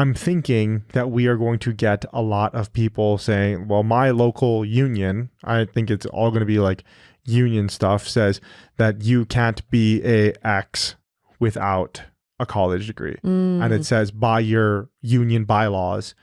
I'm thinking that we are going to get a lot of people saying, well, my local union, I think it's all going to be like union stuff, says that you can't be a X without a college degree. And it says by your union bylaws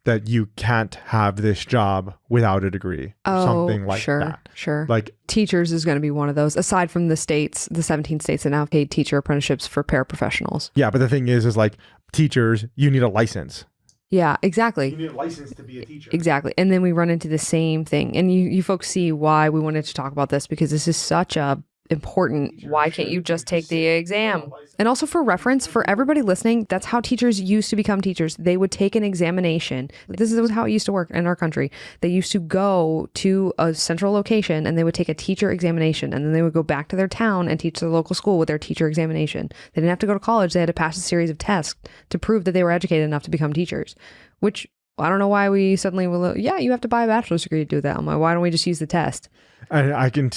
that you can't have this job without a degree. Oh, something like sure, that. Sure. Like teachers is going to be one of those, aside from the states, the 17 states that now have paid teacher apprenticeships for paraprofessionals. yeah, but the thing is like teachers, you need a license. Yeah, exactly. You need a license to be a teacher. Exactly. And then we run into the same thing. And you folks see why we wanted to talk about this, because this is such a important. Why can't you just take the exam? And also for reference, for everybody listening, that's how teachers used to become teachers. They would take an examination. This is how it used to work in our country. They used to go to a central location and they would take a teacher examination, and then they would go back to their town and teach their local school with their teacher examination. They didn't have to go to college. They had to pass a series of tests to prove that they were educated enough to become teachers, which I don't know why we suddenly will. Yeah, you have to buy a bachelor's degree to do that. I'm like, why don't we just use the test? And I can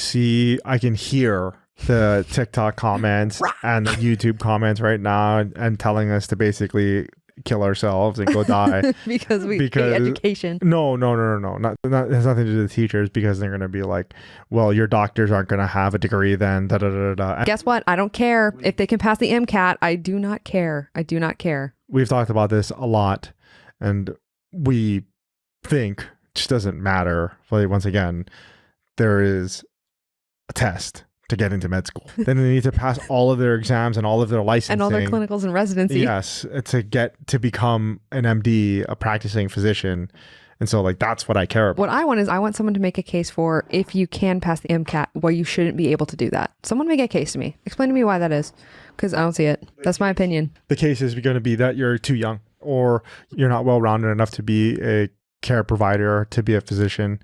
hear the TikTok comments and the YouTube comments right now and telling us to basically kill ourselves and go die because we hate education. No. Not, it has nothing to do with teachers, because they're going to be like, well, your doctors aren't going to have a degree then. Da, da, da, da. And guess what? I don't care if they can pass the MCAT. I do not care. I do not care. We've talked about this a lot, and we think it just doesn't matter. But once again, there is a test to get into med school. Then they need to pass all of their exams and all of their licensing. And all their clinicals and residency. Yes, to become an MD, a practicing physician. And so like, that's what I care about. What I want is I want someone to make a case for, if you can pass the MCAT, why you shouldn't be able to do that. Someone make a case to me. Explain to me why that is, because I don't see it. That's my opinion. The case is going to be that you're too young, or you're not well-rounded enough to be a care provider, to be a physician.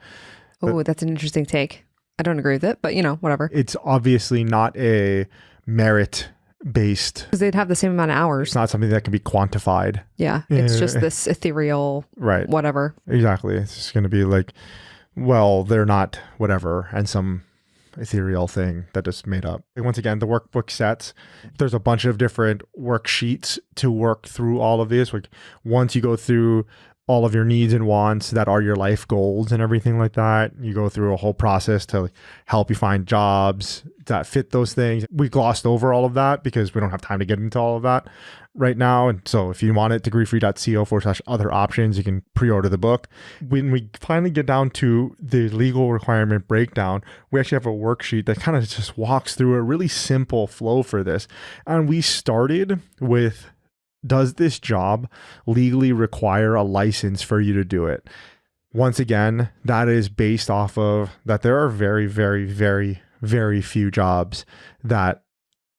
Oh, that's an interesting take. I don't agree with it, but whatever. It's obviously not a merit-based. Because they'd have the same amount of hours. It's not something that can be quantified. Yeah, it's just this ethereal, right? Whatever. Exactly. It's just going to be like, well, they're not whatever, and some ethereal thing that is made up. And once again, the workbook sets, there's a bunch of different worksheets to work through all of this. Like once you go through all of your needs and wants that are your life goals and everything like that, you go through a whole process to help you find jobs that fit those things. We glossed over all of that because we don't have time to get into all of that right now. And so if you want it, degreefree.co/other options, you can pre-order the book. When we finally get down to the legal requirement breakdown, we actually have a worksheet that kind of just walks through a really simple flow for this. And we started with, does this job legally require a license for you to do it? Once again, that is based off of that there are very, very, very, very few jobs that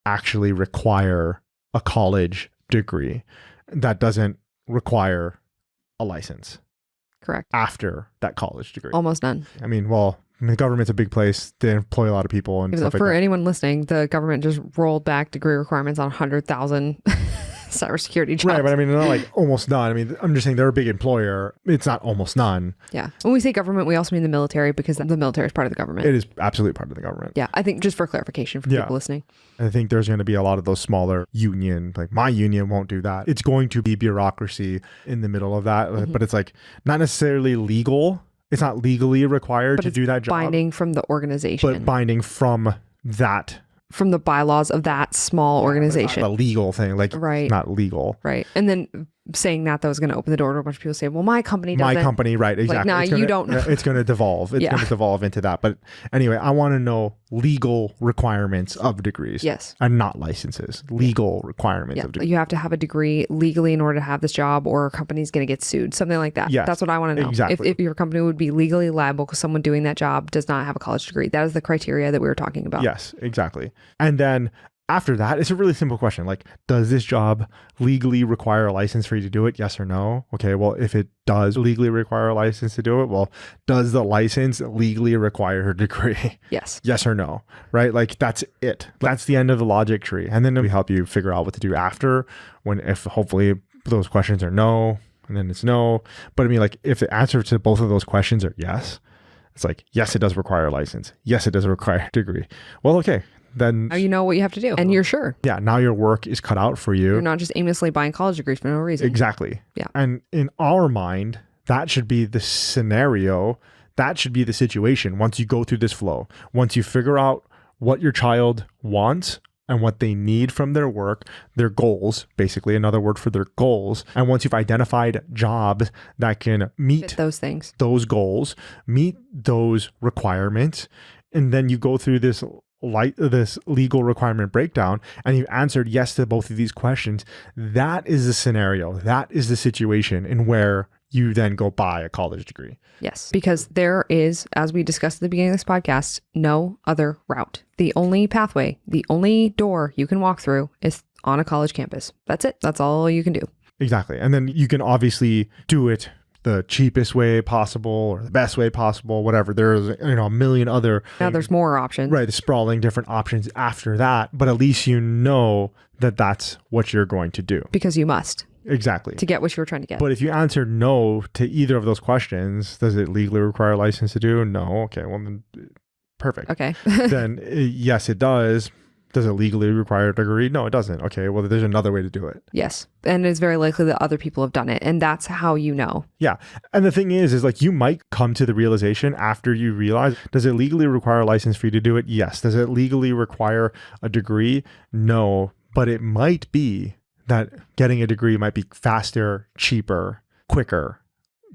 actually require a college degree. That doesn't require a license. Correct. After that college degree. Almost none. I mean, well, the government's a big place. They employ a lot of people and stuff like that. For anyone listening, the government just rolled back degree requirements on 100,000 cybersecurity jobs. Right, but I mean, not like almost none. I mean, I'm just saying they're a big employer. It's not almost none. Yeah. When we say government, we also mean the military, because the military is part of the government. It is absolutely part of the government. Yeah. I think just for clarification for people listening. I think there's going to be a lot of those smaller union, like my union won't do that. It's going to be bureaucracy in the middle of that, but it's like not necessarily legal. It's not legally required to do that job. Binding from the organization. But binding from that. From the bylaws of that small organization. A legal thing, like not legal. Right. And then saying that was going to open the door to a bunch of people saying, well, my company doesn't. My company, right, exactly. Like, you don't. It's going to devolve. It's going to devolve into that. But anyway, I want to know legal requirements of degrees. Yes. And not licenses. Legal requirements of degrees. You have to have a degree legally in order to have this job, or a company's going to get sued. Something like that. Yes. That's what I want to know. Exactly. If your company would be legally liable because someone doing that job does not have a college degree. That is the criteria that we were talking about. Yes, exactly. And then after that, it's a really simple question. Like, does this job legally require a license for you to do it? Yes or no? Okay, well, if it does legally require a license to do it, well, does the license legally require a degree? Yes. Yes or no? Right? Like, that's it. That's the end of the logic tree. And then we help you figure out what to do after, if hopefully those questions are no, and then it's no. But I mean, like, if the answer to both of those questions are yes, it's like, yes, it does require a license. Yes, it does require a degree. Well, okay. then Now you know what you have to do, and you're sure. yeah, now your work is cut out for you. You're not just aimlessly buying college degrees for no reason. Exactly. Yeah. And in our mind, that should be the scenario. That should be the situation. Once you go through this flow, once you figure out what your child wants and what they need from their work, their goals, basically another word for their goals. And once you've identified jobs that can meet Fit those things, those goals, meet those requirements, and then you go through this legal requirement breakdown and you answered yes to both of these questions, that is the scenario. That is the situation in where you then go buy a college degree. Yes, because there is, as we discussed at the beginning of this podcast, no other route. The only pathway, the only door you can walk through is on a college campus. That's it. That's all you can do. Exactly. And then you can obviously do it the cheapest way possible or the best way possible, whatever. There's, a million other. Now there's more options. Right. The sprawling different options after that. But at least you know that that's what you're going to do. Because you must. Exactly. To get what you were trying to get. But if you answer no to either of those questions, does it legally require a license to do? No. Okay. Well, then perfect. Okay. Then yes, it does. Does it legally require a degree? No, it doesn't. Okay. Well, there's another way to do it. Yes. And it's very likely that other people have done it. And that's how you know. Yeah. And the thing is like you might come to the realization after you realize, does it legally require a license for you to do it? Yes. Does it legally require a degree? No. But it might be that getting a degree might be faster, cheaper, quicker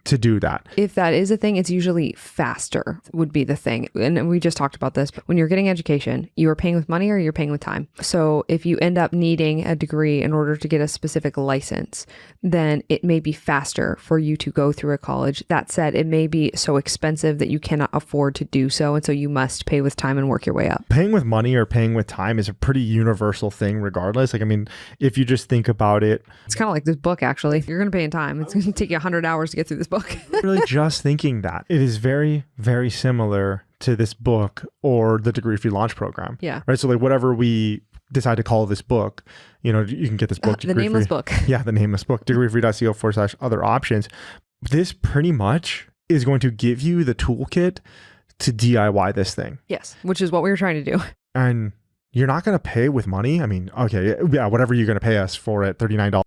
to do that. If that is a thing, it's usually faster would be the thing. And we just talked about this, but when you're getting education, you are paying with money or you're paying with time. So if you end up needing a degree in order to get a specific license, then it may be faster for you to go through a college. That said, it may be so expensive that you cannot afford to do so. And so you must pay with time and work your way up. Paying with money or paying with time is a pretty universal thing regardless. Like, I mean, if you just think about it. It's kind of like this book, actually. You're going to pay in time. It's going to take you 100 hours to get through this book. Really just thinking that. It is very, very similar to this book or the Degree Free Launch Program. Yeah. Right. So like whatever we decide to call this book, you can get this book. The nameless book. Yeah, the nameless book, degreefree.co/other options. This pretty much is going to give you the toolkit to DIY this thing. Yes, which is what we were trying to do. And you're not going to pay with money. I mean, okay, yeah, whatever you're going to pay us for it, $39